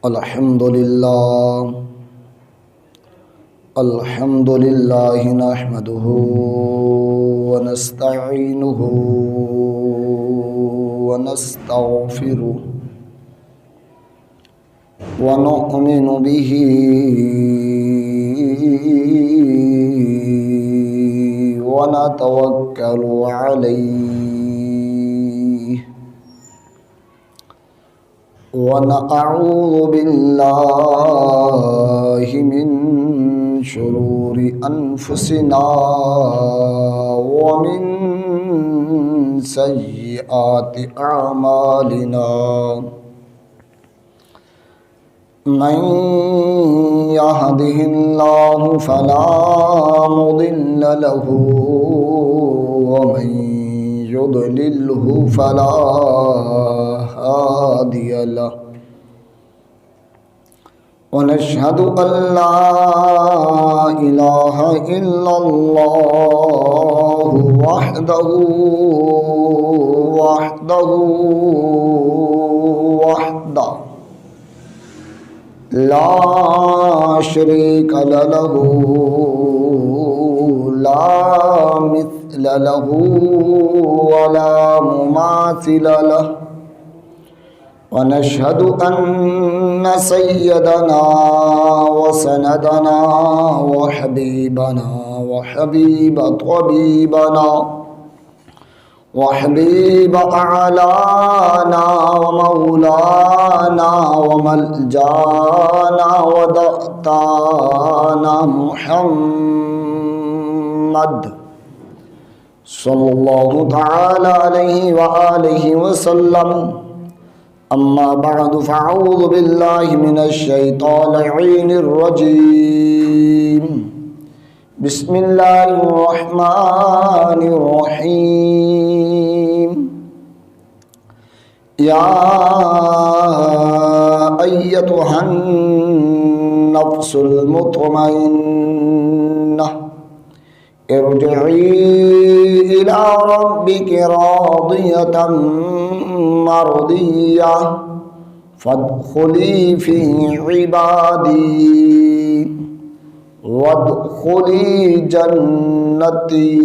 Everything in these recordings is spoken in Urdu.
الحمد لله نحمده ونستعينه ونستغفره ونؤمن به ونتوكل عليه ونعوذ بالله من شرور أنفسنا ومن سيئات أعمالنا من يهده الله فلا مضل له ومن يضلله فلا هادي له ونشهد أن لا إله إلا الله وحده لا شريك له لا مثل له ولا مماثل له ونشهد أن سيدنا وسندنا وحبيبنا وحبيب طبيبنا وحبيب أعلانا ومولانا وملجانا ودأتانا محمد صلى الله تعالى عليه وآله وسلم. أما بعد فأعوذ بالله من الشيطان اللعين الرجيم. بسم الله الرحمن الرحيم. يا أيتها النفس المطمئنة ارجعي إلى ربك راضية مرضية فادخلي في عبادي وادخلي جنتي.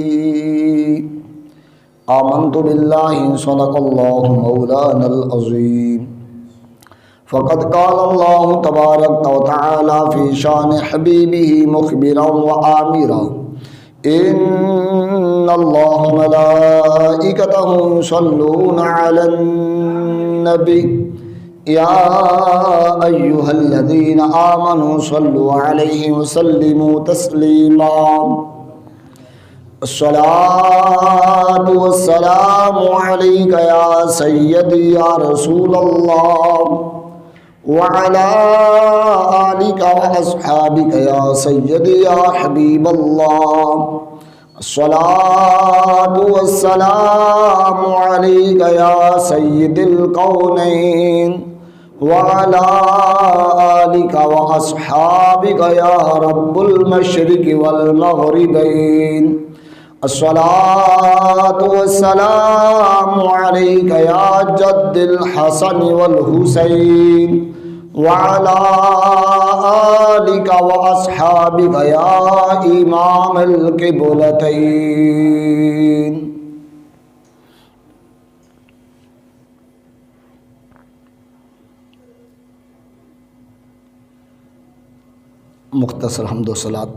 آمنت بالله صدق الله مولانا العظيم. فقد قال الله تبارك وتعالى في شان حبيبه مخبرا وآمرا إن الله ملائكته يصلون على النبي يا أيها الذين آمنوا صلوا عليه وسلموا تسليما. الصلاة والسلام عليك يا سيدي يا رسول الله وعلى آلك وأصحابك يا سيدي يا حبيب الله. الصلاة والسلام عليك يا سيد الكونين وعلى آلك وأصحابك يا رب المشرق والمغربين. الصلاة والسلام عليك يا جد الحسن والحسين وعلى آلك وأصحابك يا إمام القبلتين. مختصر حمد و صلات.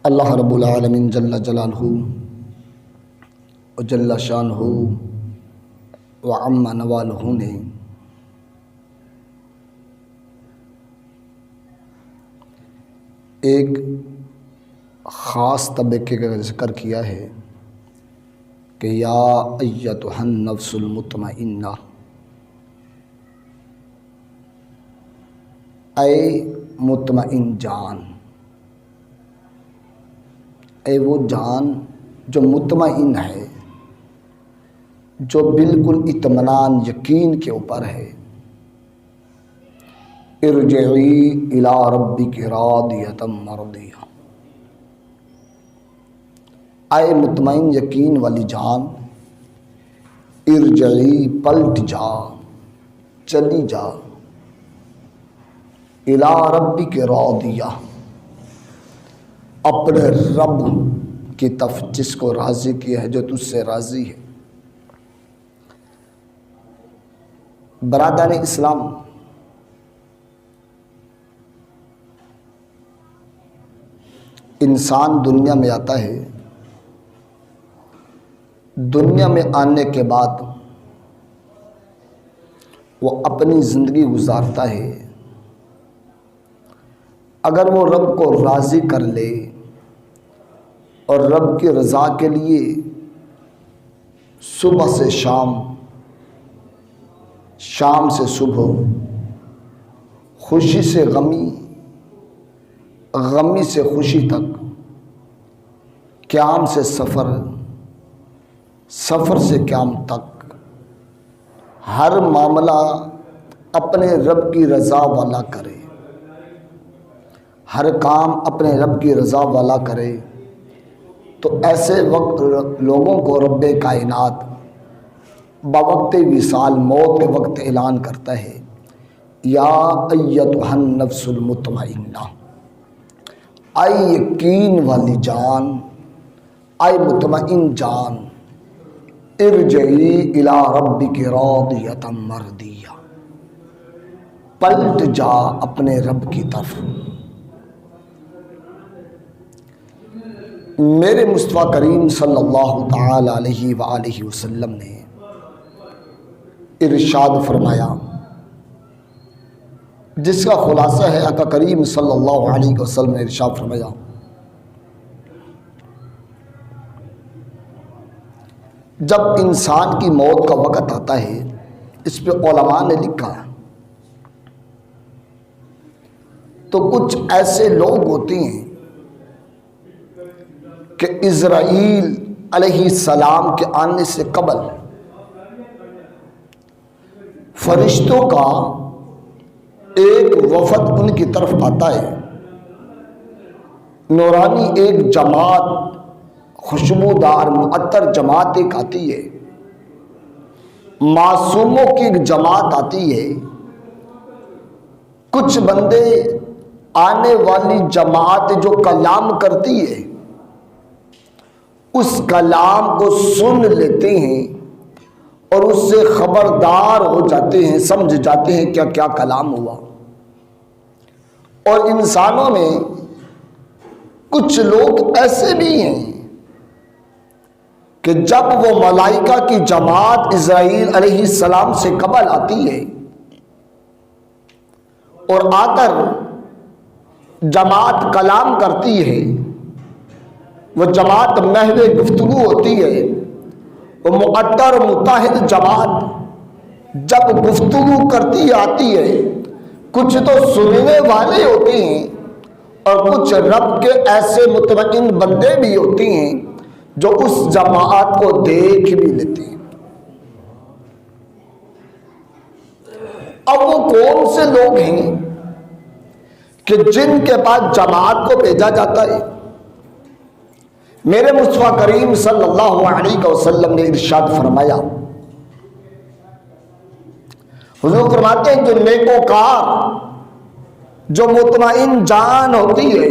اللہ رب العالمین جل جلالہ وجل شانہ وعم نوالہ نے ایک خاص طبقے کا ذکر کیا ہے کہ یا ایتھا النفس المطمئنہ، اے مطمئن جان، اے وہ جان جو مطمئن ہے، جو بالکل اطمینان یقین کے اوپر ہے. ارجعی الی ربک راضیۃ مرضیہ، اے مطمئن یقین والی جان، ارجعی پلٹ جا، چلی جا، الی ربک راضیہ اپنے رب کی طرف جس کو راضی کیا ہے، جو تجھ سے راضی ہے۔ برادران اسلام، انسان دنیا میں آتا ہے، دنیا میں آنے کے بعد وہ اپنی زندگی گزارتا ہے۔ اگر وہ رب کو راضی کر لے اور رب کی رضا کے لیے صبح سے شام، شام سے صبح، خوشی سے غمی، غمی سے خوشی تک، قیام سے سفر، سفر سے قیام تک، ہر معاملہ اپنے رب کی رضا والا کرے، ہر کام اپنے رب کی رضا والا کرے، تو ایسے وقت لوگوں کو رب کائنات بوقت وصال، موت کے وقت اعلان کرتا ہے، یا ایتھا النفس المطمئنہ، اے یقین والی جان، اے مطمئن جان، ارجعی الی ربک راضیۃ مرضیہ، پلٹ جا اپنے رب کی طرف۔ میرے مصطفیٰ کریم صلی اللہ تعالی علیہ وآلہ وسلم نے ارشاد فرمایا، جس کا خلاصہ ہے آقا کریم صلی اللہ علیہ وسلم نے ارشاد فرمایا، جب انسان کی موت کا وقت آتا ہے، اس پہ علماء نے لکھا تو کچھ ایسے لوگ ہوتے ہیں کہ اسرائیل علیہ السلام کے آنے سے قبل فرشتوں کا ایک وفد ان کی طرف آتا ہے، نورانی ایک جماعت، خوشبودار معطر جماعت ایک آتی ہے، معصوموں کی ایک جماعت آتی ہے، کچھ بندے آنے والی جماعت جو کلام کرتی ہے اس کلام کو سن لیتے ہیں اور اس سے خبردار ہو جاتے ہیں، سمجھ جاتے ہیں کیا کیا کلام ہوا۔ اور انسانوں میں کچھ لوگ ایسے بھی ہیں کہ جب وہ ملائکہ کی جماعت اسرائیل علیہ السلام سے قبل آتی ہے اور آ کر جماعت کلام کرتی ہے، وہ جماعت محض گفتگو ہوتی ہے، وہ معطر متحد جماعت جب گفتگو کرتی آتی ہے، کچھ تو سننے والے ہوتے ہیں اور کچھ رب کے ایسے مطمئن بندے بھی ہوتے ہیں جو اس جماعت کو دیکھ بھی لیتے ہیں۔ اب وہ کون سے لوگ ہیں کہ جن کے پاس جماعت کو بھیجا جاتا ہے؟ میرے مصطفیٰ کریم صلی اللہ علیہ وسلم نے ارشاد فرمایا، حضور فرماتے ہیں جو نیکوکار، جو مطمئن جان ہوتی ہے،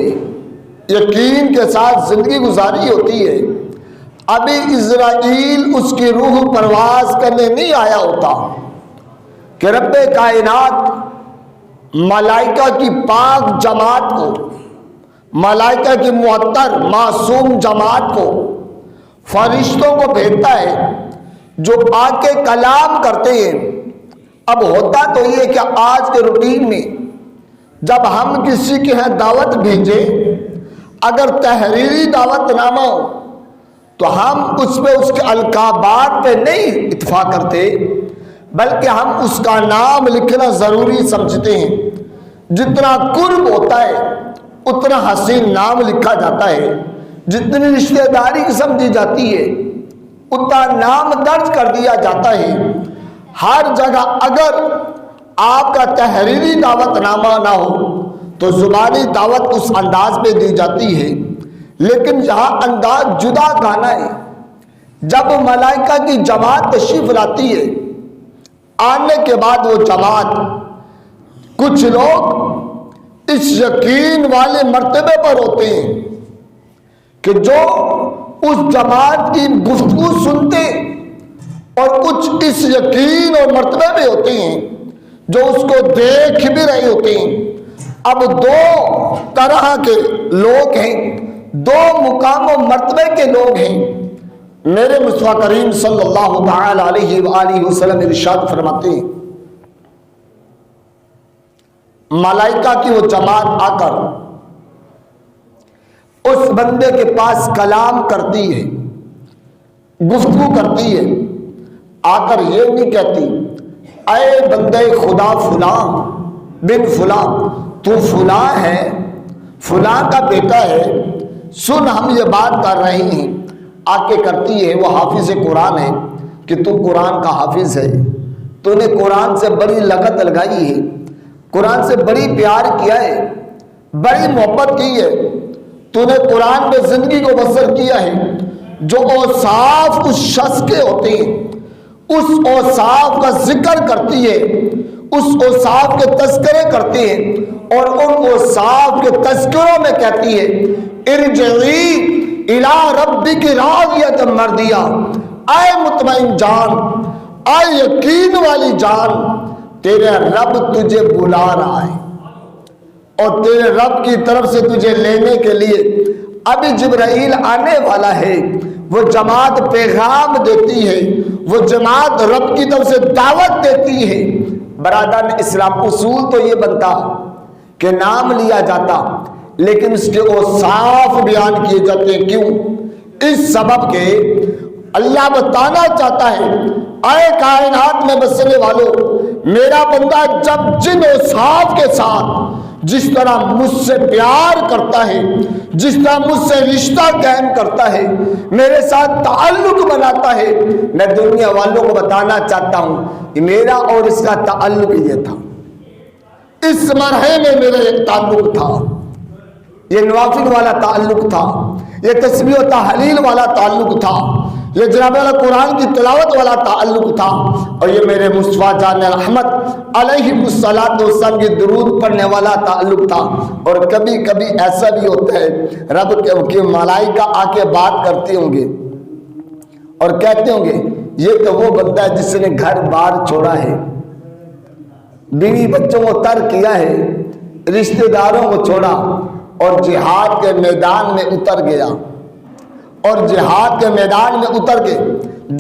یقین کے ساتھ زندگی گزاری ہوتی ہے، ابھی اسرائیل اس کی روح پرواز کرنے نہیں آیا ہوتا کہ رب کائنات ملائکہ کی پاک جماعت کو، ملائکہ کی معطر معصوم جماعت کو، فرشتوں کو بھیجتا ہے جو آ کے کلام کرتے ہیں۔ اب ہوتا تو یہ کہ آج کے روٹین میں جب ہم کسی کے ہاں دعوت بھیجیں، اگر تحریری دعوت نامہ ہو تو ہم اس پہ اس کے القابات پہ نہیں اتفاق کرتے، بلکہ ہم اس کا نام لکھنا ضروری سمجھتے ہیں۔ جتنا قرب ہوتا ہے اتنا حسین نام لکھا جاتا ہے، جتنی رشتہ داری سمجھی جاتی ہے اتنا نام درج کر دیا جاتا ہے۔ ہر جگہ اگر آپ کا تحریری دعوت نامہ نہ ہو تو زبانی دعوت اس انداز پہ دی جاتی ہے، لیکن یہاں انداز جدا گانا ہے، جب ملائکہ کی جماعت تشریف لاتی ہے، آنے کے بعد وہ جماعت، کچھ لوگ اس یقین والے مرتبے پر ہوتے ہیں کہ جو اس جماعت کی گفتگو سنتے، اور کچھ اس یقین اور مرتبے میں ہوتے ہیں جو اس کو دیکھ بھی رہے ہوتے ہیں۔ اب دو طرح کے لوگ ہیں، دو مقام و مرتبے کے لوگ ہیں۔ میرے مصطفیٰ کریم صلی اللہ تعالی علیہ وآلہ وسلم ارشاد فرماتے ہیں، ملائکہ کی وہ جماعت آ کر اس بندے کے پاس کلام کرتی ہے، گفتگو کرتی ہے، آ کر یہ نہیں کہتی اے بندے خدا فلاں بن فلاں، تو فلاں ہے، فلاں کا بیٹا ہے، سن ہم یہ بات کر رہے ہیں۔ آ کے کرتی ہے، وہ حافظ قرآن ہے کہ تو قرآن کا حافظ ہے، تو نے قرآن سے بڑی لگت لگائی ہے، قرآن سے بڑی پیار کیا ہے، بڑی محبت کی ہے، تو نے قرآن میں زندگی کو بسر کیا ہے۔ جو اوصاف اس شخص کے ہوتے ہیں، اس اوصاف کا ذکر کرتی ہے، اس اوصاف کے تذکرے کرتے ہیں، اور ان اوصاف کے تذکروں میں کہتی ہے ارجعی الی ربک راضیۃ مرضیہ، اے مطمئن جان، اے یقین والی جان، تیرے رب تجھے بلا رہا ہے، اور تیرے رب کی طرف سے تجھے لینے کے لیے ابھی جبرائیل آنے والا ہے۔ وہ جماعت پیغام دیتی ہے، وہ جماعت رب کی طرف سے دعوت دیتی ہے۔ برادران اسلام، اصول تو یہ بنتا کہ نام لیا جاتا لیکن اس کے اوصاف بیان کیے جاتے ہیں۔ کیوں؟ اس سبب کے اللہ بتانا چاہتا ہے اے کائنات میں بسنے والوں، میرا بندہ جب جن اوصاف کے ساتھ جس طرح مجھ سے پیار کرتا ہے، جس طرح مجھ سے رشتہ قائم کرتا ہے، میرے ساتھ تعلق بناتا ہے، میں دنیا والوں کو بتانا چاہتا ہوں کہ میرا اور اس کا تعلق یہ تھا، اس مرحلے میں میرا ایک تعلق تھا، یہ نوافل والا تعلق تھا، یہ تسبیح و تحلیل والا تعلق تھا، یہ جناب والا قرآن کی تلاوت والا تعلق تھا، اور یہ میرے مصطفیٰ جان رحمت علیہ الصلاۃ والسلام کی درود پڑھنے والا تعلق تھا۔ اور کبھی کبھی ایسا بھی ہوتا ہے رب کے ملائکہ آ کے بات کرتے ہوں گے اور کہتے ہوں گے یہ تو وہ بندہ ہے جس نے گھر بار چھوڑا ہے، بیوی بچوں کو ترک کیا ہے، رشتہ داروں کو چھوڑا اور جہاد کے میدان میں اتر گیا، اور جہاد کے میدان میں اتر کے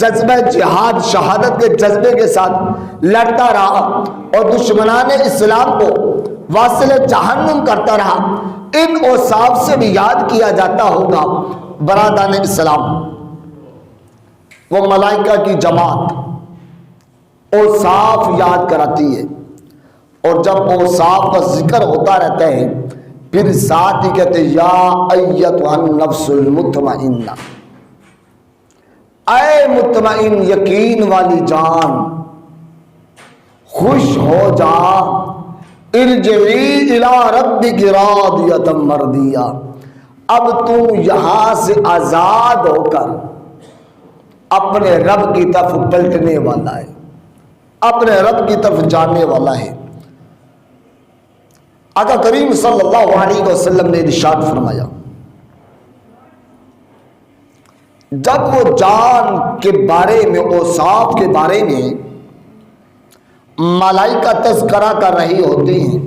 جذبہ جہاد شہادت کے جذبے کے ساتھ لڑتا رہا اور دشمنان اسلام کو واصل جہنم کرتا رہا۔ ان اوصاف سے بھی یاد کیا جاتا ہوگا برادران اسلام۔ وہ ملائکہ کی جماعت اوصاف یاد کراتی ہے، اور جب اوصاف کا ذکر ہوتا رہتا ہے پھر ساتھ ہی کہتے یا ایتھا النفس المطمئنہ، اے مطمئن یقین والی جان، خوش ہو جا، ارجعی الی ربک راضیۃ مرضیہ، اب تو یہاں سے آزاد ہو کر اپنے رب کی طرف پلٹنے والا ہے، اپنے رب کی طرف جانے والا ہے۔ آقا کریم صلی اللہ علیہ وسلم نے ارشاد فرمایا جب وہ جان کے بارے میں، اوصاف کے بارے میں ملائکہ تذکرہ کر رہی ہوتی ہیں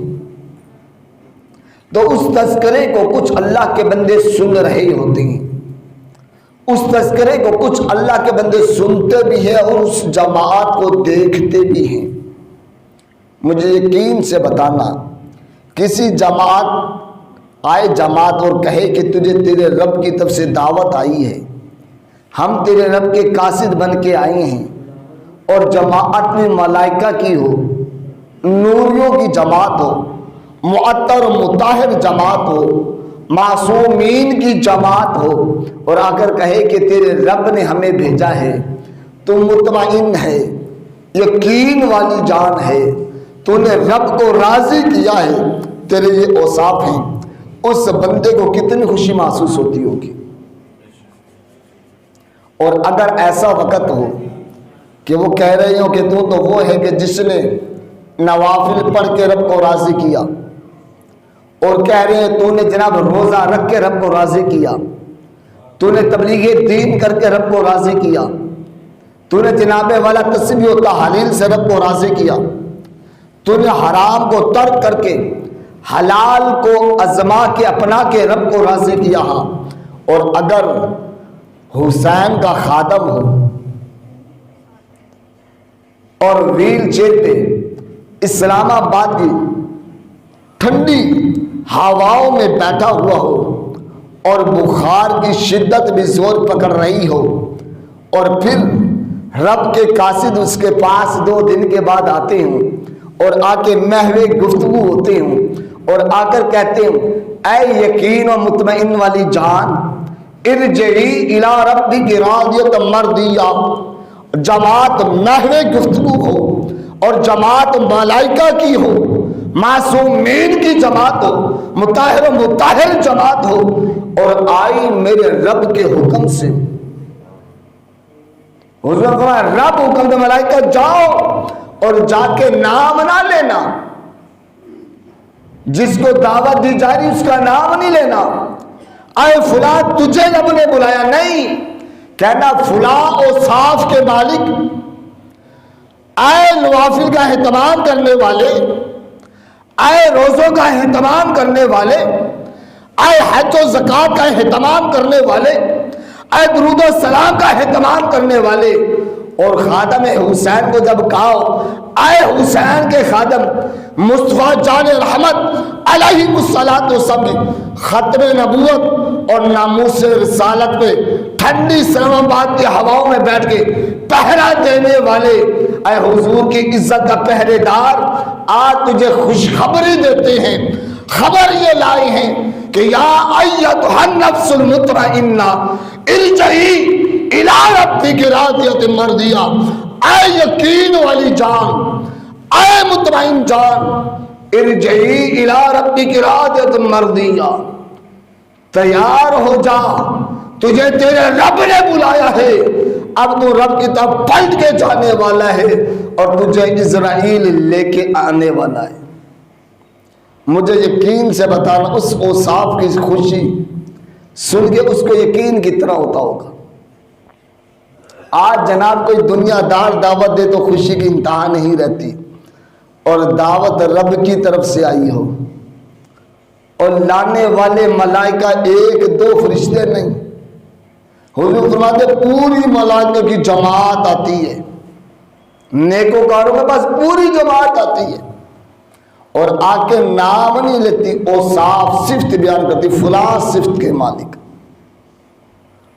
تو اس تذکرے کو کچھ اللہ کے بندے سن رہے ہوتے ہیں، اس تذکرے کو کچھ اللہ کے بندے سنتے بھی ہیں اور اس جماعت کو دیکھتے بھی ہیں۔ مجھے یقین سے بتانا، کسی جماعت آئے جماعت اور کہے کہ تجھے تیرے رب کی طرف سے دعوت آئی ہے، ہم تیرے رب کے قاصد بن کے آئے ہیں، اور جماعت میں ملائکہ کی ہو، نوریوں کی جماعت ہو، معطر و مطہر جماعت ہو، معصومین کی جماعت ہو، اور آ کر کہے کہ تیرے رب نے ہمیں بھیجا ہے، تو مطمئن ہے، یقین والی جان ہے، تو نے رب کو راضی کیا ہے، تیرے یہ اوصاف ہیں، اس بندے کو کتنی خوشی محسوس ہوتی ہوگی۔ اور اگر ایسا وقت ہو کہ وہ کہہ رہے ہو کہ تو وہ ہے کہ جس نے نوافل پڑھ کے رب کو راضی کیا، اور کہہ رہے ہیں تو نے جناب روزہ رکھ کے رب کو راضی کیا، تو نے تبلیغ دین کر کے رب کو راضی کیا، تو نے جناب والا تسبیح و تحلیل سے رب کو راضی کیا، تو نے حرام کو ترک کر کے حلال کو ازما کے اپنا کے رب کو راضی کیا۔ اور اگر حسین کا خادم ہو اور ویل چیئر پہ اسلام آباد کی ٹھنڈی ہواؤں میں بیٹھا ہوا ہو اور بخار کی شدت بھی زور پکڑ رہی ہو، اور پھر رب کے قاصد اس کے پاس 2 دن کے بعد آتے ہوں اور آ کے محو گفتگو ہوتے ہوں اور آ کر کہتے ہوں اے یقین و مطمئن والی جان ارجعی الی ربک راضیۃ مرضیہ، جماعت محو گفتگو ہو اور جماعت ملائکہ کی ہو، معصومین کی جماعت ہو، مطہر و مطہر جماعت ہو، اور آئی میرے رب کے حکم سے۔ حضور فرمایا رب حکم دے ملائکہ جاؤ اور جا کے نام نہ لینا، جس کو دعوت دی جا رہی اس کا نام نہیں لینا، اے فلاں تجھے رب نے بلایا، نہیں کہنا فلاں اوصاف کے مالک، اے نوافل کا اہتمام کرنے والے، اے روزوں کا اہتمام کرنے والے، اے حج و زکوٰۃ کا اہتمام کرنے والے، اے درود و سلام کا اہتمام کرنے والے۔ اور خادم حسین کو جب کہا اے حسین کے خادم مصطفیٰ جان رحمت علیہ الصلوۃ والسلام، ختم نبوت اور ناموس رسالت پہ ٹھنڈی اسلام آباد کی ہواؤں میں بیٹھ کے پہرا دینے والے، اے حضور کی عزت کا پہرے دار، آج تجھے خوشخبری دیتے ہیں، خبر یہ لائے ہیں کہ یا ایتھا النفس المطمئنہ ارجعی الی ربک راضیۃ مرضیہ، اے یقین والی جان، اے مطمئن جان، ارجعی الی ربک راضیۃ مرضیہ، تیار ہو جا، تجھے تیرے رب نے بلایا ہے، اب تو رب کی طرف پلٹ کے جانے والا ہے اور تجھے اسرائیل لے کے آنے والا ہے۔ مجھے یقین سے بتانا اس اوصاف کی خوشی سن کے اس کو یقین کی طرح ہوتا ہوگا۔ آج جناب کوئی دنیا دار دعوت دے تو خوشی کی انتہا نہیں رہتی، اور دعوت رب کی طرف سے آئی ہو اور لانے والے ملائکہ 1-2 فرشتے نہیں، حضور فرماتے پوری ملائکہ کی جماعت آتی ہے، نیکوکاروں کے پاس پوری جماعت آتی ہے، اور آ کے نام نہیں لیتی، اوصاف صفت بیان کرتی، فلاں صفت کے مالک،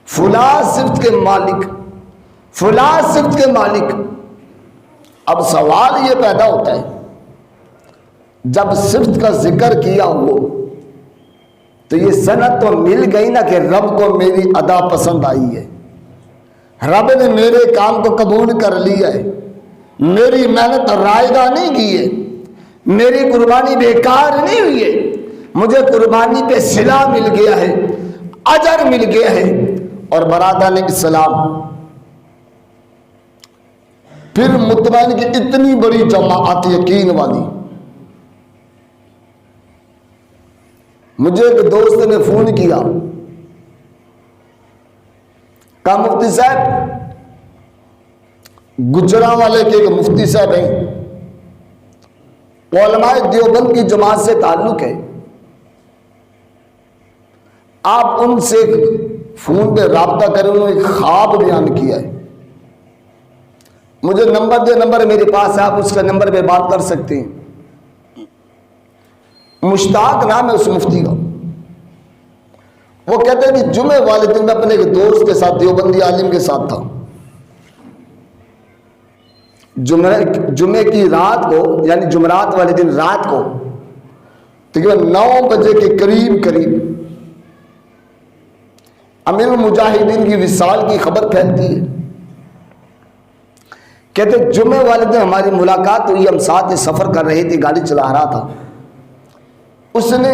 فلاں صفت کے مالک، فلاں صفت کے مالک۔ اب سوال یہ پیدا ہوتا ہے جب صفت کا ذکر کیا ہو تو یہ سند تو مل گئی نا کہ رب کو میری ادا پسند آئی ہے، رب نے میرے کام کو قبول کر لیا ہے، میری محنت رائگاں نہیں کی ہے، میری قربانی بیکار نہیں ہوئی ہے، مجھے قربانی پہ صلہ مل گیا ہے، اجر مل گیا ہے۔ اور برادران اسلام، پھر مطمئن کی اتنی بڑی جماعت یقین والی، مجھے ایک دوست نے فون کیا، کہا مفتی صاحب، گجرا والے کے ایک مفتی صاحب ہیں، علماء دیوبند کی جماعت سے تعلق ہے، آپ ان سے فون پہ رابطہ کریں، انہوں نے ایک خواب بیان کیا ہے، مجھے نمبر دے، نمبر میرے پاس ہے، آپ اس کا نمبر پہ بات کر سکتے ہیں۔ مشتاق نام ہے اس مفتی کا، وہ کہتے ہیں کہ جمعے والے دن میں اپنے ایک دوست کے ساتھ، دیوبندی عالم کے ساتھ تھا، جمعے کی رات کو، یعنی جمعرات والے دن رات کو تقریباً 9 بجے کے قریب امیر المجاہدین کی وصال کی خبر پھیلتی ہے، کہتے جمعے والے دن ہماری ملاقات ہوئی، ہم ساتھ سفر کر رہے تھے، گاڑی چلا رہا تھا، اس نے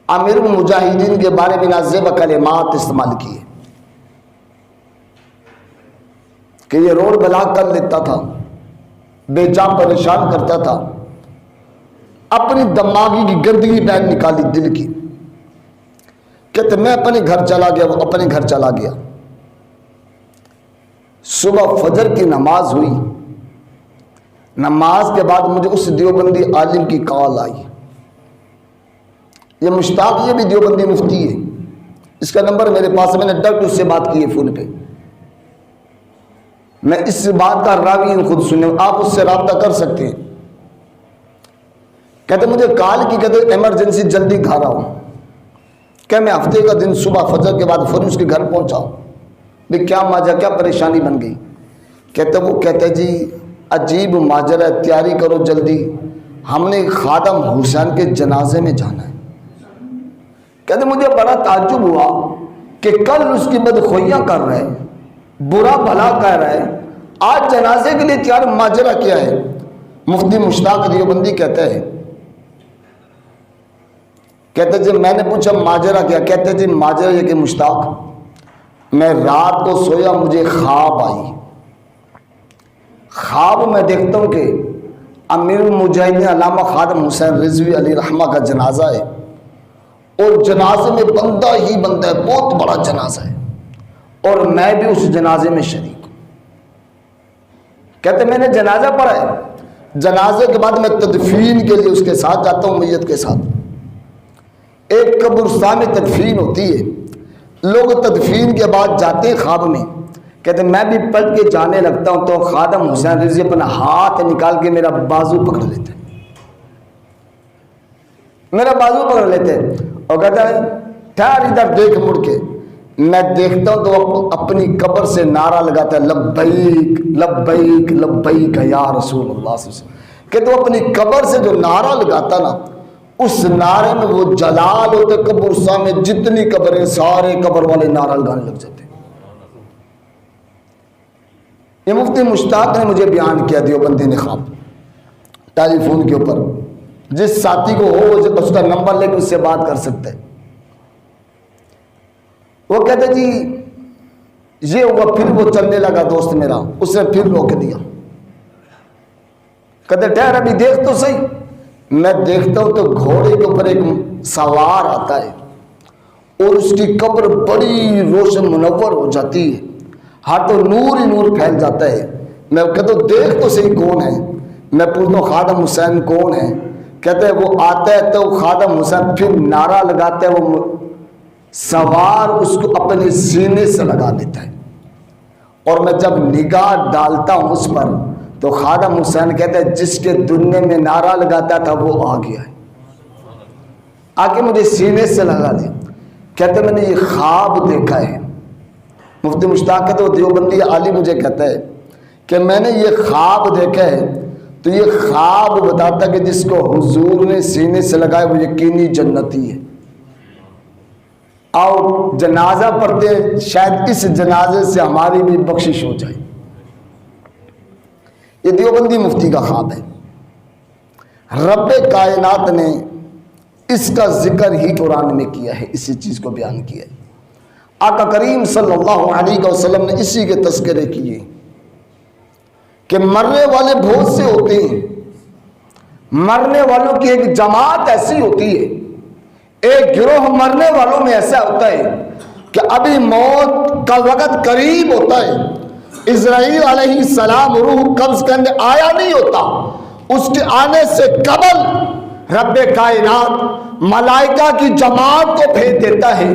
امیر المجاہدین کے بارے میں نازیبہ کلمات استعمال کیے، کہ یہ روڈ بلاک کر لیتا تھا، بے جان پریشان کرتا تھا، اپنی دماغی کی گندگی بین نکالی دل کی، کہتے میں اپنے گھر چلا گیا، وہ اپنے گھر چلا گیا۔ صبح فجر کی نماز ہوئی، نماز کے بعد مجھے اس دیوبندی عالم کی کال آئی، یہ مشتاق، یہ بھی دیوبندی مفتی ہے، اس کا نمبر میرے پاس ہے، میں نے ڈائریکٹ اس سے بات کی ہے فون پہ، میں اس بات کا راوی ہوں، خود سنیں، آپ اس سے رابطہ کر سکتے ہیں۔ کہتے مجھے کال کی، کہتے ایمرجنسی جلدی گھر آؤ، کہ میں ہفتے کا دن صبح فجر کے بعد فوری اس کے گھر پہنچا، بھی کیا ماجرا، کیا پریشانی بن گئی؟ کہتے جی عجیب ماجرا ہے، تیاری کرو جلدی، ہم نے خادم حسین کے جنازے میں جانا ہے۔ کہتے مجھے بڑا تعجب ہوا کہ کل اس کی بدخوئیاں کر رہے، برا بھلا کہہ رہے، آج جنازے کے لیے تیار، ماجرا کیا ہے؟ مفتی مشتاق دیوبندی کہتے ہیں، کہتے جی میں نے پوچھا ماجرا کیا؟ کہتے جی ماجرا یہ کہ مشتاق، میں رات کو سویا، مجھے خواب آئی، خواب میں دیکھتا ہوں کہ امیر المجاہدین علامہ خادم حسین رضوی علیہ رحمہ کا جنازہ ہے، اور جنازے میں بندہ ہی بندہ ہے، بہت بڑا جنازہ ہے، اور میں بھی اس جنازے میں شریک ہوں۔ کہتے میں نے جنازہ پڑھا ہے، جنازے کے بعد میں تدفین کے لیے اس کے ساتھ جاتا ہوں، میت کے ساتھ، ایک قبرستان میں تدفین ہوتی ہے، لوگ تدفین کے بعد جاتے ہیں خواب میں، کہتے میں بھی پلٹ کے جانے لگتا ہوں تو خادم حسین رضی اپنا ہاتھ نکال کے میرا بازو پکڑ لیتے، میرا بازو پکڑ لیتے اور کہتا ہے ٹھہر ادھر دیکھ، مڑ کے میں دیکھتا ہوں تو وہ اپنی قبر سے نعرہ لگاتا ہے، لبیک لبیک لبیک یا رسول اللہ صلی اللہ علیہ وسلم۔ کہ تو اپنی قبر سے جو نعرہ لگاتا نا، اس نعرے میں وہ جلال ہوتے، قبرستان میں جتنی قبریں سارے قبر والے نعرہ لگانے لگ جاتے۔ یہ مفتی مشتاق نے مجھے بیان کیا، دیوبندی نے خواب، ٹیلی فون کے اوپر، جس ساتھی کو ہو اس کا نمبر لے کے اس سے بات کر سکتے۔ وہ کہتے جی یہ ہوا، پھر وہ چلنے لگا دوست میرا، اس نے پھر روک دیا، کہتے ٹھہر ابھی دیکھ تو صحیح۔ میں دیکھتا ہوں تو گھوڑے کے اوپر ایک سوار آتا ہے، اور اس کی قبر بڑی روشن منور ہو جاتی ہے، ہاتھوں نور ہی نور پھیل جاتا ہے۔ میں کہتا ہوں دیکھ تو صحیح کون ہے؟ میں پوچھتا ہوں خادم حسین کون ہے؟ کہتے ہیں وہ آتا ہے تو خادم حسین پھر نعرہ لگاتا ہے، وہ سوار اس کو اپنے سینے سے لگا لیتا ہے، اور میں جب نگاہ ڈالتا ہوں اس پر تو خادم حسین کہتا ہے جس کے دنیا میں نعرہ لگاتا تھا وہ آ گیا ہے، آ کے مجھے سینے سے لگا لے۔ کہتے میں نے یہ خواب دیکھا ہے۔ مفتی مشتاق کہتے وہ دیوبندی عالی مجھے کہتا ہے کہ میں نے یہ خواب دیکھا ہے، تو یہ خواب بتاتا کہ جس کو حضور نے سینے سے لگائے وہ یقینی جنتی ہے۔ آؤ جنازہ پڑھتے ہیں، شاید اس جنازے سے ہماری بھی بخشش ہو جائے۔ یہ دیوبندی مفتی کا خواب ہے، رب کائنات نے اس کا ذکر ہی قرآن میں کیا ہے، اسی چیز کو بیان کیا ہے۔ آقا کریم صلی اللہ علیہ وسلم نے اسی کے تذکرے کیے کہ مرنے والے بہت سے ہوتے ہیں، مرنے والوں کی ایک جماعت ایسی ہوتی ہے، ایک گروہ مرنے والوں میں ایسا ہوتا ہے کہ ابھی موت کا وقت قریب ہوتا ہے، اسرائیل علیہ السلام روح قبض کرنے آیا نہیں ہوتا، اس کے آنے سے قبل رب کائنات ملائکہ کی جماعت کو بھیج دیتا ہے،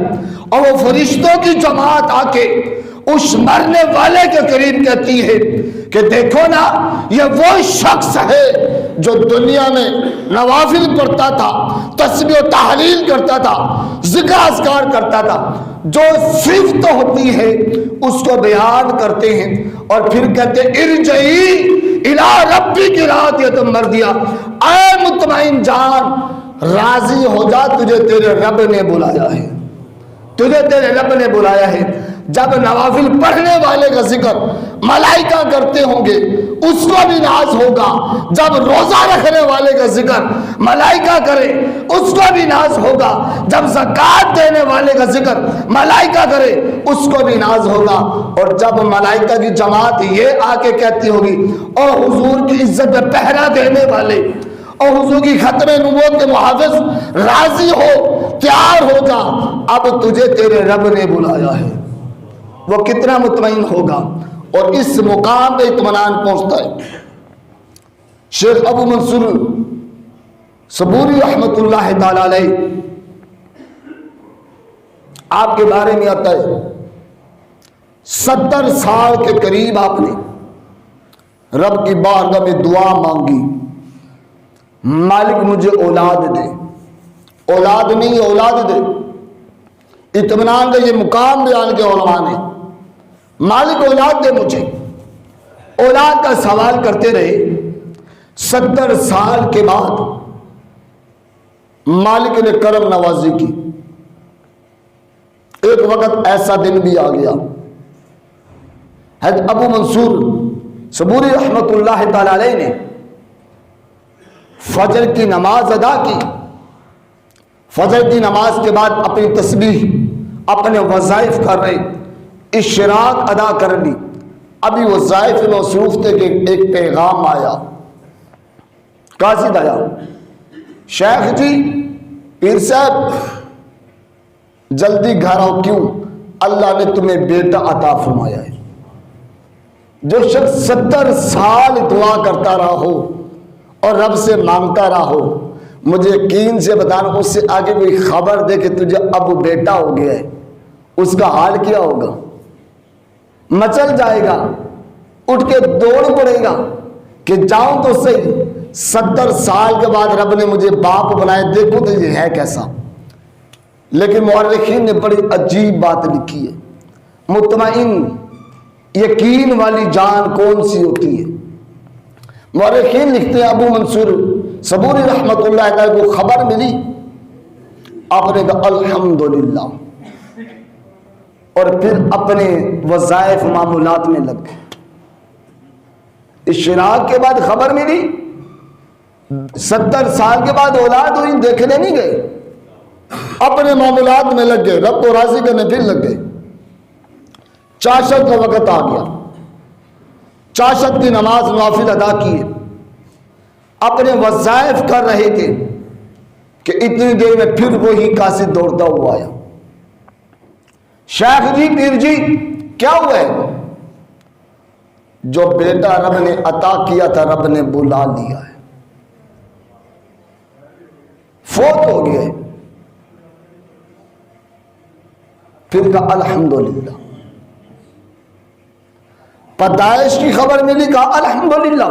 اور وہ فرشتوں کی جماعت آ کے اس مرنے والے کے قریب کہتی ہے کہ دیکھو نا یہ وہ شخص ہے جو دنیا میں نوافل پڑھتا تھا، تسبیح و تحلیل کرتا تھا، ذکر اذکار کرتا تھا، جو صفت ہوتی ہے اس کو بیان کرتے ہیں، اور پھر کہتے ارجعی الی ربک راضیۃ مرضیہ، اے مطمئن جان راضی ہو جا، تجھے تیرے رب نے بلایا ہے، تجھے تیرے رب نے بلایا ہے۔ جب نوافل پڑھنے والے کا ذکر ملائکہ کرتے ہوں گے اس کو بھی ناز ہوگا، جب روزہ رکھنے والے کا ذکر ملائکہ کرے اس کو بھی ناز ہوگا، جب زکوٰۃ دینے والے کا ذکر ملائکہ کرے اس کو بھی ناز ہوگا، اور جب ملائکہ کی جماعت یہ آ کے کہتی ہوگی اور حضور کی عزت میں پہرا دینے والے اور حضور کی ختم نبوت کے محافظ راضی ہو، تیار ہو جا، اب تجھے تیرے رب نے بلایا ہے، وہ کتنا مطمئن ہوگا، اور اس مقام پہ اطمینان پہنچتا ہے۔ شیخ ابو منصور صبوری رحمت اللہ تعالی علیہ آپ کے بارے میں آتا ہے 70 سال کے قریب آپ نے رب کی بارگاہ میں دعا مانگی، مالک مجھے اولاد دے، اولاد نہیں اولاد دے، اطمینان کا یہ مقام بیان کے علماء نے، مالک اولاد دے مجھے، اولاد کا سوال کرتے رہے۔ 70 سال کے بعد مالک نے کرم نوازی کی، ایک وقت ایسا دن بھی آ گیا، حضرت ابو منصور صبوری رحمت اللہ تعالی علیہ نے فجر کی نماز ادا کی، فجر کی نماز کے بعد اپنی تسبیح اپنے وظائف کر رہے، اشراق ادا کر لی، ابھی وظائف مصروف تھے کہ ایک پیغام آیا، قاصد آیا، شیخ جی پیر صاحب جلدی گھر آؤ، کیوں؟ اللہ نے تمہیں بیٹا عطا فرمایا ہے۔ جو شخص 70 سال دعا کرتا رہا ہو اور رب سے مانگتا رہا ہو، مجھے یقین سے بتانا اس سے آگے کوئی خبر دے کہ تجھے اب بیٹا ہو گیا ہے، اس کا حال کیا ہوگا؟ مچل جائے گا، اٹھ کے دوڑ پڑے گا کہ جاؤں تو صحیح، 70 سال کے بعد رب نے مجھے باپ بنایا، دیکھو تو یہ ہے کیسا۔ لیکن مورخین نے بڑی عجیب بات لکھی ہے، مطمئن یقین والی جان کون سی ہوتی ہے؟ مورخین لکھتے ہیں ابو منصور صبوری رحمت اللہ تعالی کو خبر ملی، آپ نے کہا الحمدللہ، اور پھر اپنے وظائف معمولات میں لگ گئے۔ اشراق کے بعد خبر ملی، 70 سال کے بعد اولاد ہوئی، دیکھنے نہیں گئے، اپنے معمولات میں لگ گئے، رب کو راضی کرنے پھر لگ گئے۔ چاشت کا وقت آ گیا، چاشت کی نماز نوافل ادا کیے، اپنے وظائف کر رہے تھے کہ اتنی دیر میں پھر وہی قاصد دوڑتا ہوا آیا، شیخ جی پیر جی کیا ہوا ہے؟ جو بیٹا رب نے عطا کیا تھا رب نے بلا لیا ہے، فوت ہو گیا ہے۔ پھر کہا الحمدللہ، پیدائش کی خبر ملی، کہا الحمدللہ،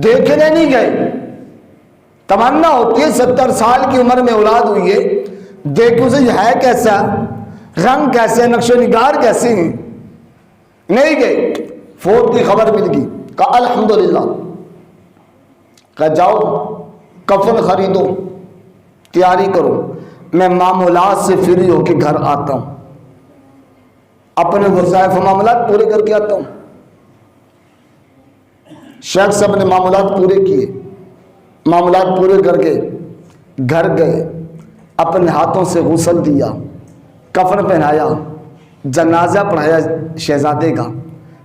دیکھنے نہیں گئے۔ تمنا ہوتی ہے 70 سال کی عمر میں اولاد ہوئی ہے، دیکھو سے یہ ہے کیسا، رنگ کیسے، نقش و نگار کیسے ہیں، نہیں گئے۔ فوت کی خبر مل گئی، کہا الحمدللہ، کہا جاؤ کفن خریدو، تیاری کرو، میں معمولات سے فری ہو کے گھر آتا ہوں، اپنے وظائف و معاملات پورے کر کے آتا ہوں۔ شیخ صاحب نے معاملات پورے کیے، معاملات پورے کر کے گھر گئے، اپنے ہاتھوں سے غسل دیا، کفن پہنایا، جنازہ پڑھایا شہزادے کا،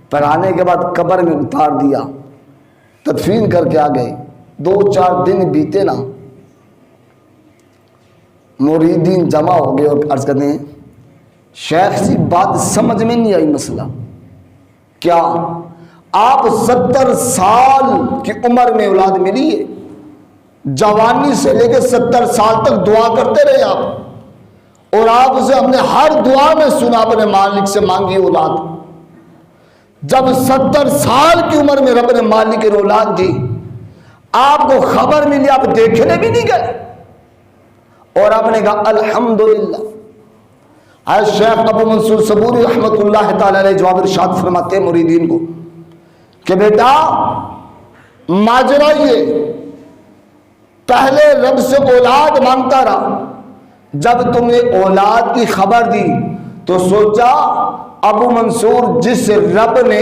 پڑھانے کے بعد قبر میں اتار دیا، تدفین کر کے آ گئے۔ 2-4 دن بیتے نا، مریدین جمع ہو گئے اور عرض کرتے ہیں شیخ سی بات سمجھ میں نہیں آئی، مسئلہ کیا؟ آپ 70 سال کی عمر میں اولاد ملی ہے، جوانی سے لے کے 70 سال تک دعا کرتے رہے آپ، اور آپ سے ہم نے ہر دعا میں سنا اپنے مالک سے مانگی اولاد۔ جب 70 سال کی عمر میں رب نے مالک نے اولاد دی، آپ کو خبر ملی، آپ دیکھنے بھی نہیں گئے، اور آپ نے کہا الحمدللہ۔ آج شیخ ابو منصور صبوری رحمت اللہ تعالی علیہ جواب ارشاد فرماتے ہیں مریدین کو کہ بیٹا ماجرا یہ، پہلے رب سے اولاد مانگتا رہا، جب تم نے اولاد کی خبر دی تو سوچا ابو منصور جس رب نے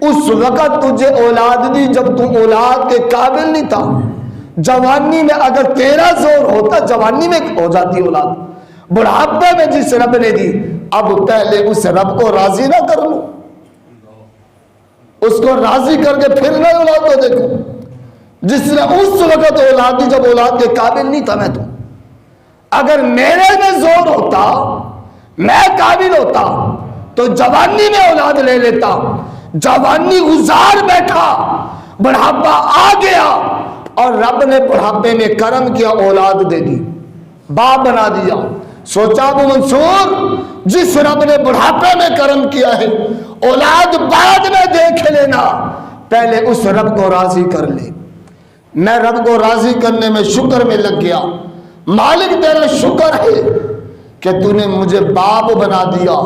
اس وقت تجھے اولاد دی جب تم اولاد کے قابل نہیں تھا، جوانی میں اگر تیرا زور ہوتا جوانی میں ہو جاتی اولاد، بڑھاپے میں جس رب نے دی، اب پہلے اس رب کو راضی نہ کر لوں، اس کو راضی کر کے پھر میں اولاد کو دیکھوں، جس نے اس وقت اولاد دی جب اولاد کے قابل نہیں تھا میں تو، اگر میرے میں زور ہوتا میں قابل ہوتا تو جوانی میں اولاد لے لیتا، جوانی گزار بیٹھا، بڑھاپا آ گیا اور رب نے بڑھاپے میں کرم کیا، اولاد دے دی، باپ بنا دیا۔ سوچا ابو منصور جس رب نے بڑھاپے میں کرم کیا ہے اولاد بعد میں دیکھ لینا، پہلے اس رب کو راضی کر لے۔ میں رب کو راضی کرنے میں شکر میں لگ گیا، مالک تیرا شکر ہے کہ تو نے مجھے باپ بنا دیا،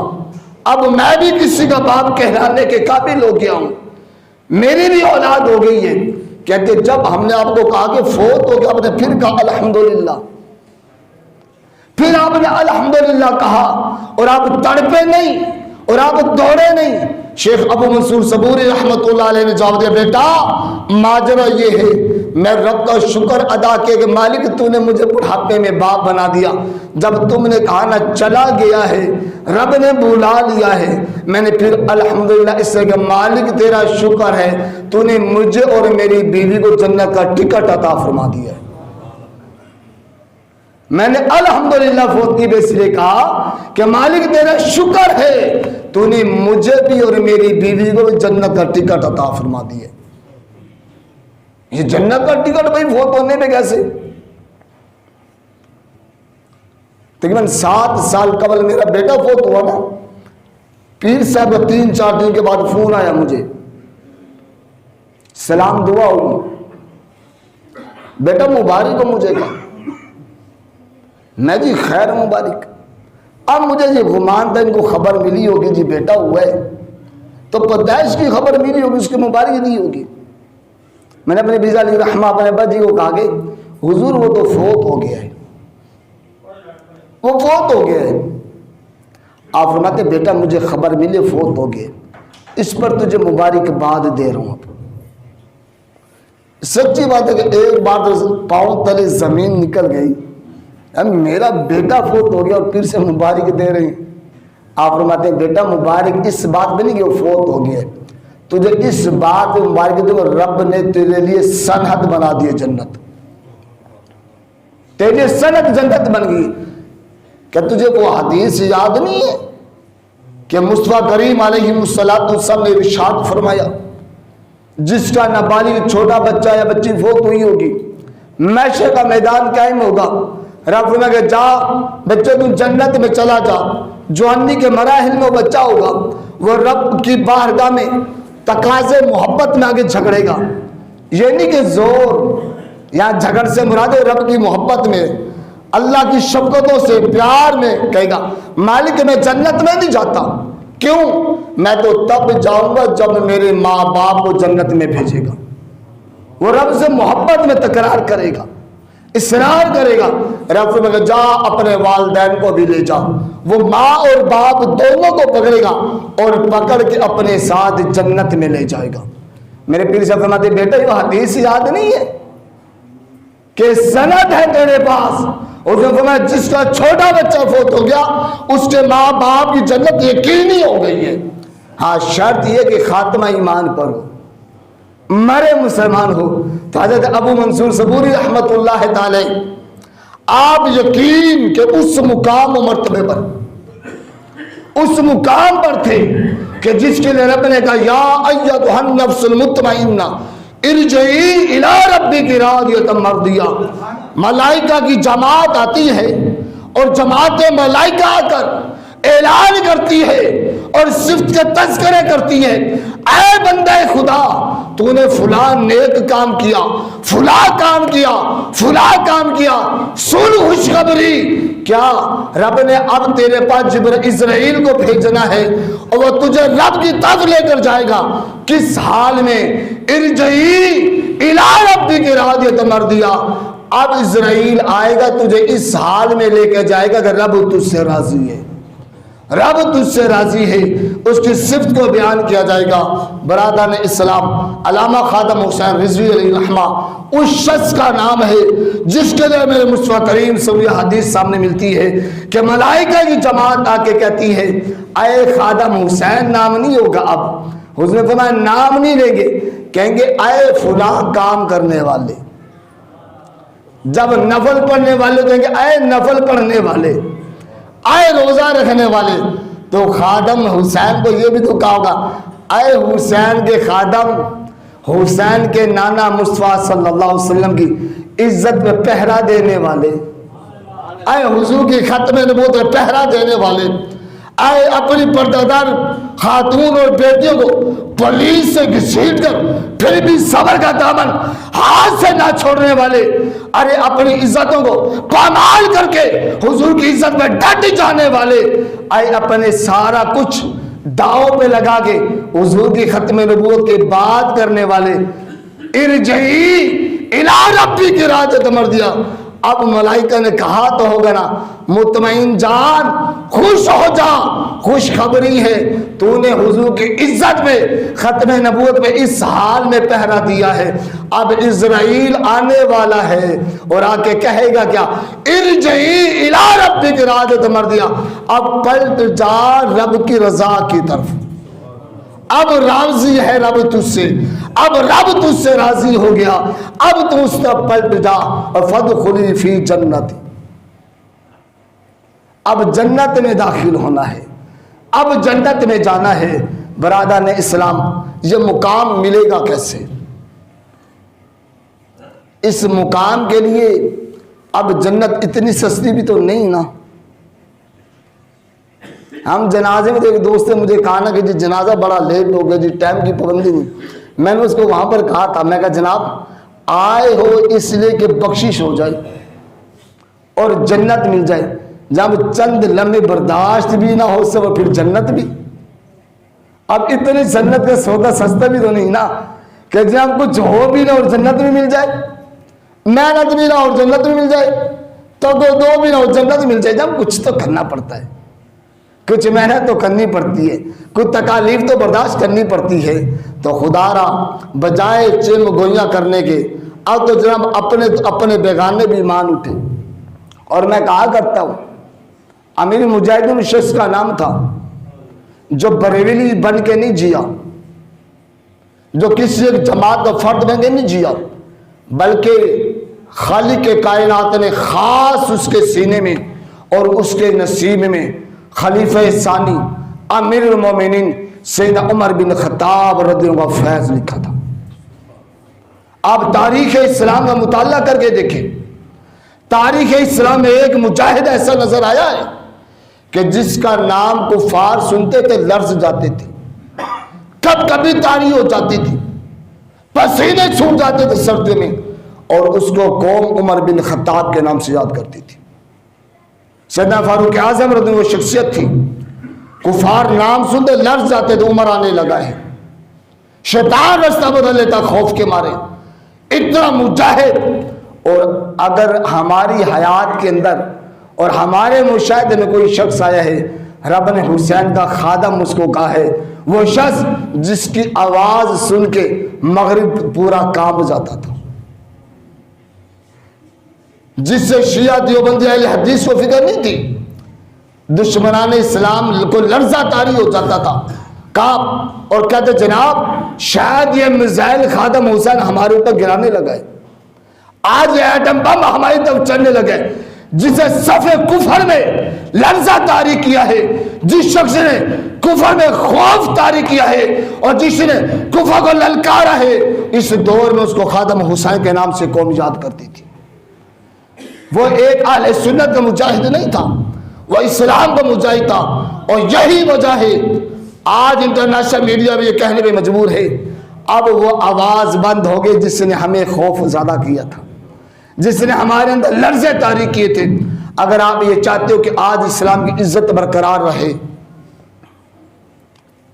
اب میں بھی کسی کا باپ کہلانے کے قابل ہو گیا ہوں، میری بھی اولاد ہو گئی ہے۔ کہتے جب ہم نے آپ کو کہا کہ فوت ہو گیا، آپ نے پھر کہا الحمدللہ، پھر آپ نے الحمدللہ کہا اور آپ تڑپے نہیں اور آپ دوڑے نہیں۔ شیخ ابو منصور صبوری رحمت اللہ علیہ نے جواب دیا، بیٹا ماجرا یہ ہے میں رب کا شکر ادا کیا کہ مالک تو نے مجھے بڑھاپے میں باپ بنا دیا، جب تم نے کہا نا چلا گیا ہے رب نے بلا لیا ہے، میں نے پھر الحمدللہ اس سے کہ مالک تیرا شکر ہے تو نے مجھے اور میری بیوی کو جنت کا ٹکٹ عطا فرما دیا ہے۔ میں نے الحمدللہ فوت کی بے سرے کہا کہ مالک تیرا شکر ہے تو نے مجھے بھی اور میری بیوی کو جنت کا ٹکٹ عطا فرما دیا۔ یہ جنت کا ٹکٹ بھائی فوت ہونے پہ کیسے؟ تقریباً 7 سال قبل میرا بیٹا فوت ہوا نا، پیر صاحب 3-4 دن کے بعد فون آیا مجھے، سلام دعا ہوئی، بیٹا مبارک ہو مجھے کہا، میں جی خیر مبارک۔ اب مجھے جی گمان تھا ان کو خبر ملی ہوگی جی بیٹا ہوا ہے، تو پیدائش کی خبر ملی ہوگی، اس کی مبارک دی ہوگی۔ میں نے اپنے بیزا علی رحمہ اپنے ابا جی کو کہا کہ حضور وہ تو فوت ہو گیا ہے، وہ فوت ہو گیا ہے۔ آپ فرماتے بیٹا مجھے خبر ملی فوت ہو گئے، اس پر تجھے مبارکباد دے رہا ہوں۔ سچی بات ہے کہ ایک بار پاؤں تلے زمین نکل گئی، میرا بیٹا فوت ہو گیا اور پھر سے مبارک دے رہے ہیں۔ آپ فرماتے ہیں بیٹا مبارک اس بات میں نہیں کہ وہ فوت ہو گیا، تجھے اس بات میں مبارک دے رب نے تیرے لیے سند بنا دی جنت، تیرے لیے سند جنت بن گئی۔ کیا تجھے وہ حدیث یاد نہیں ہے کہ مصطفیٰ کریم علیہ السلام نے ارشاد فرمایا جس کا نابالغ چھوٹا بچہ یا بچی فوت ہوئی ہوگی محشر کا میدان قائم ہوگا، رب فرمائے کہ جا بچے تم جنت میں چلا جا، جوانی کے مراحل میں وہ بچہ ہوگا، وہ رب کی بارگاہ میں تقاضے محبت میں آگے جھگڑے گا۔ یہ نہیں کہ زور یا جھگڑ سے مراد ہے، رب کی محبت میں اللہ کی شفقتوں سے پیار میں کہے گا مالک میں جنت میں نہیں جاتا، کیوں؟ میں تو تب جاؤں گا جب میرے ماں باپ کو جنت میں بھیجے گا۔ وہ رب سے محبت میں تکرار کرے گا، اصرار کرے گا، رب فرمائے گا جا اپنے والدین کو بھی لے جا، وہ ماں اور باپ دونوں کو پکڑے گا اور پکڑ کے اپنے ساتھ جنت میں لے جائے گا۔ میرے پیر صاحب فرماتے بیٹا یہ حدیث یاد نہیں ہے کہ سند ہے تیرے پاس، اور جو فرمایا جس کا چھوٹا بچہ فوت ہو گیا اس کے ماں باپ کی جنت یقینی ہو گئی ہے۔ ہاں شرط یہ کہ خاتمہ ایمان پر ہو، مرے مسلمان ہو۔ تو حضرت ابو منصور صبوری رحمت اللہ تعالی آپ یقین کہ اس مقام و مرتبے پر، اس مقام پر تھے کہ جس کے لیے رب نے کہا یا ایتھا النفس المطمئنہ ارجعی الی ربک راضیۃ مرضیہ۔ ملائکہ کی جماعت آتی ہے اور جماعت ملائکہ آ کر اعلان کرتی ہے اور صفت کے تذکرے کرتی ہے، اے بندہ خدا تو نے فلاں نیک کام کیا، فلاں کام کیا، فلاں کام کیا، سن خوشخبری۔ کیا رب نے اب تیرے پاس اسرائیل کو بھیجنا ہے اور وہ تجھے رب کی طرف لے کر جائے گا، کس حال میں؟ ارجعی الی ربک راضیۃ مرضیہ۔ اب اسرائیل آئے گا تجھے اس حال میں لے کے جائے گا کہ رب تجھ سے راضی ہے، رب تجھ سے راضی ہے، اس کی صفت کو بیان کیا جائے گا۔ برادران اسلام، علامہ خادم حسین رضوی علیہ الرحمہ اس شخص کا نام ہے جس کے لیے میرے مصطفیٰ کریم سے یہ حدیث سامنے ملتی ہے کہ ملائکہ کی جماعت آ کے کہتی ہے اے خادم حسین، نام نہیں ہوگا اب، حضور نے فرمایا نام نہیں لیں گے، کہیں گے اے فلاں کام کرنے والے۔ جب نفل پڑھنے والے کہیں گے اے نفل پڑھنے والے، اے روزہ رکھنے والے، تو خادم حسین کو یہ بھی تو کہا ہوگا اے حسین کے خادم، حسین کے نانا مصطفیٰ صلی اللہ علیہ وسلم کی عزت میں پہرا دینے والے، اے حضور کی ختم نبوت میں پہرا دینے والے، اے اپنی پردہ خاتون اور بیٹیوں کو پولیس سے گھسیٹ کر پھر بھی صبر کا دامن ہاتھ سے نہ چھوڑنے والے، ارے اپنی عزتوں کو پامال کر کے حضور کی عزت میں ڈٹ جانے والے، اے اپنے سارا کچھ داؤ پہ لگا کے حضور کی ختم نبوت کی بات کرنے والے، ارجعی الی ربک کی راجت مردیا۔ اب ملائکہ نے کہا تو ہوگا نا مطمئن جان خوش ہو جا، خوشخبری ہے تو نے حضور کی عزت میں ختم نبوت میں اس حال میں پہرا دیا ہے، اب اسرائیل آنے والا ہے اور آ کے کہے گا کیا، ارجعی الی ربک راجت مردیا، اب پلٹ جا رب کی رضا کی طرف، اب راضی ہے رب تجھ سے، اب رب تجھ سے راضی ہو گیا، اب تو اس طرف پلٹ جا اور فادخلی فی جنت، اب جنت میں داخل ہونا ہے، اب جنت میں جانا ہے۔ برادران اسلام، یہ مقام ملے گا کیسے؟ اس مقام کے لیے اب جنت اتنی سستی بھی تو نہیں نا۔ ہم جنازے میں ایک دوست نے مجھے کہا نا کہ جی جنازہ بڑا لیٹ ہو گیا جی، ٹائم کی پابندی نہیں۔ میں نے اس کو وہاں پر کہا تھا، میں کہا جناب آئے ہو اس لیے کہ بخشش ہو جائے اور جنت مل جائے، جب چند لمحے برداشت بھی نہ ہو سب پھر جنت بھی۔ اب اتنی جنت کا سودا سستا بھی تو نہیں نا کہ جب کچھ ہو بھی نہ اور جنت بھی مل جائے، محنت بھی نہ اور جنت بھی مل جائے، تو دو بھی نہ اور جنت مل جائے۔ جب کچھ تو کرنا پڑتا ہے، کچھ محنت تو کرنی پڑتی ہے، کچھ تکالیف تو برداشت کرنی پڑتی ہے۔ تو خدا را بجائے چلم گوئیاں کرنے کے اب تو جناب اپنے بیگانے بھی مان اٹھے۔ اور میں کہا کرتا ہوں امیر مجاہدین شخص کا نام تھا جو بریلوی بن کے نہیں جیا، جو کسی ایک جماعت کا فرد بن کے نہیں جیا، بلکہ خالق کے کائنات نے خاص اس کے سینے میں اور اس کے نصیب میں خلیفہ ثانی امیر المومنین سیدنا عمر بن خطاب رضی اللہ عنہ کا فیض لکھا تھا۔ آپ تاریخ اسلام کا مطالعہ کر کے دیکھیں، تاریخ اسلام میں ایک مجاہد ایسا نظر آیا ہے کہ جس کا نام کفار سنتے تھے لرز جاتے تھے، کب کبھی طاری ہو جاتی تھی، پسینے چھوٹ جاتے تھے سردیوں میں، اور اس کو قوم عمر بن خطاب کے نام سے یاد کرتی تھی۔ سیدنا فاروق اعظم رضی اللہ عنہ وہ شخصیت تھی، کفار نام سنتے لرز جاتے تھے، عمر آنے لگا ہے، شیطان رستہ بدل لیتا خوف کے مارے، اتنا مجاہد۔ اور اگر ہماری حیات کے اندر اور ہمارے مشاہدے میں کوئی شخص آیا ہے رب نے حسین کا خادم اس کو کہا ہے، وہ شخص جس کی آواز سن کے مغرب پورا کانپ جاتا تھا، جس سے شیعہ دیوبندی اہل حدیث کو فکر نہیں تھی، دشمنان اسلام کو لرزہ طاری ہو جاتا تھا، کانپ، اور کہتے جناب شاید یہ میزائل خادم حسین ہمارے اوپر گرانے لگا ہے، آج ایٹم بم ہماری طرف چلنے لگے، جسے صف کفر میں لرزہ طاری کیا ہے، جس شخص نے کفر میں خوف طاری کیا ہے اور جس نے کفر کو للکارا ہے، اس دور میں اس کو خادم حسین کے نام سے قوم یاد کرتی تھی۔ وہ ایک اہل سنت کا مجاہد نہیں تھا، وہ اسلام کا مجاہد تھا، اور یہی وجہ ہے آج انٹرنیشنل میڈیا بھی یہ کہنے پہ مجبور ہے اب وہ آواز بند ہو گئی جس نے ہمیں خوف زیادہ کیا تھا، جس نے ہمارے اندر لرزے طاری کیے تھے۔ اگر آپ یہ چاہتے ہو کہ آج اسلام کی عزت برقرار رہے،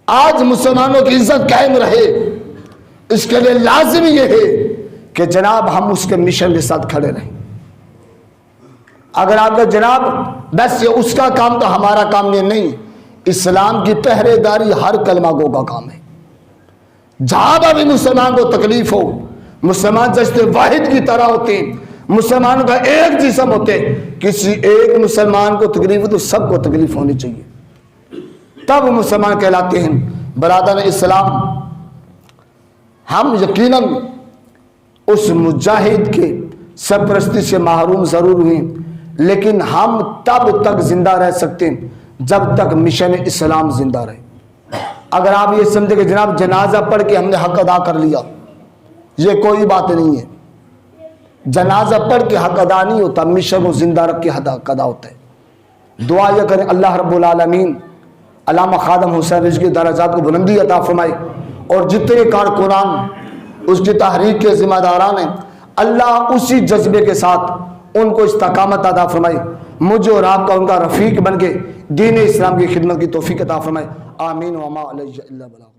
آج مسلمانوں کی عزت قائم رہے، اس کے لیے لازمی یہ ہے کہ جناب ہم اس کے مشن کے ساتھ کھڑے رہیں۔ اگر آپ کا جناب بس یہ اس کا کام تو ہمارا کام نہیں، اسلام کی پہرے داری ہر کلمہ گو کا کام ہے. جہاں بھی مسلمان کو تکلیف ہو، مسلمان جشت واحد کی طرح ہوتے ہیں، مسلمانوں کا ایک جسم ہوتے ہیں، کسی ایک مسلمان کو تکلیف ہو تو سب کو تکلیف ہونی چاہیے، تب مسلمان کہلاتے ہیں. برادران اسلام، ہم یقیناً اس مجاہد کے سرپرستی سے محروم ضرور ہوئے، لیکن ہم تب تک زندہ رہ سکتے ہیں جب تک مشن اسلام زندہ رہے. اگر آپ یہ سمجھے کہ جناب جنازہ پڑھ کے ہم نے حق ادا کر لیا، یہ کوئی بات نہیں ہے. جنازہ پڑھ کے حق ادا نہیں ہوتا، مشن کو زندہ رکھ کے حق ادا ہوتا ہے. دعا یہ کریں اللہ رب العالمین علامہ خادم حسین رضوی کی درجات کو بلندی عطا فرمائے، اور جتنے کارکنان اس کی تحریک کے ذمہ داران ہیں اللہ اسی جذبے کے ساتھ ان کو استقامت عطا فرمائے. مجھے اور آپ کا ان کا رفیق بن کے دین اسلام کی خدمت کی توفیق عطا فرمائے. آمین. وما علیہ الا البلاغ.